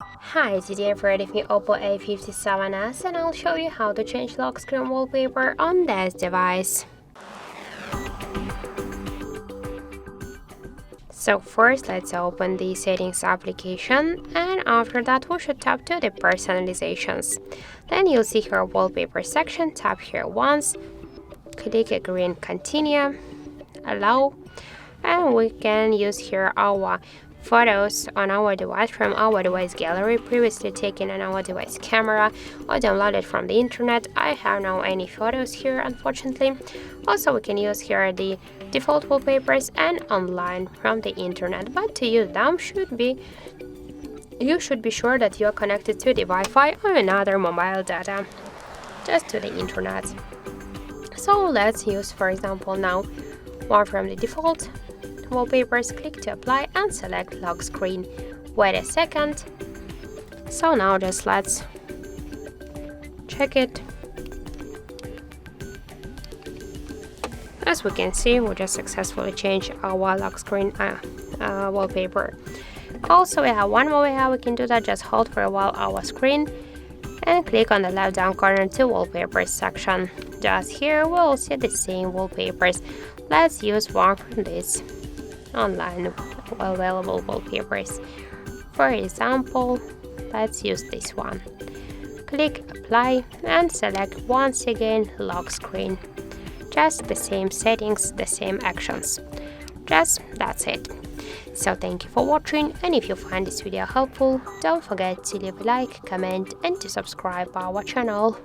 Hi, today I've read me Oppo A57s and I'll show you how to change lock screen wallpaper on this device. So first let's open the settings application, and after that we should tap to the personalizations. Then you'll see here wallpaper section, tap here once, click agree and continue, allow, and we can use here our photos on our device from our device gallery previously taken on our device camera or downloaded from the internet. I have no any photos here, unfortunately. Also, we can use here the default wallpapers and online from the internet, but to use them you should be sure that you are connected to the Wi-Fi or another mobile data, just to the internet. So let's use, for example, now one from the default wallpapers. Click to apply and select lock screen. Wait a second. So now just let's check it. As we can see, we just successfully changed our lock screen wallpaper. Also, we have one more way how we can do that. Just hold for a while our screen and click on the left down corner to wallpapers section. Just here we'll see the same wallpapers. Let's use one from this online available wallpapers. For example, let's use this one. Click apply and select once again lock screen. Just the same settings, the same actions. Just that's it. So thank you for watching, and if you find this video helpful, don't forget to leave a like, comment and to subscribe our channel.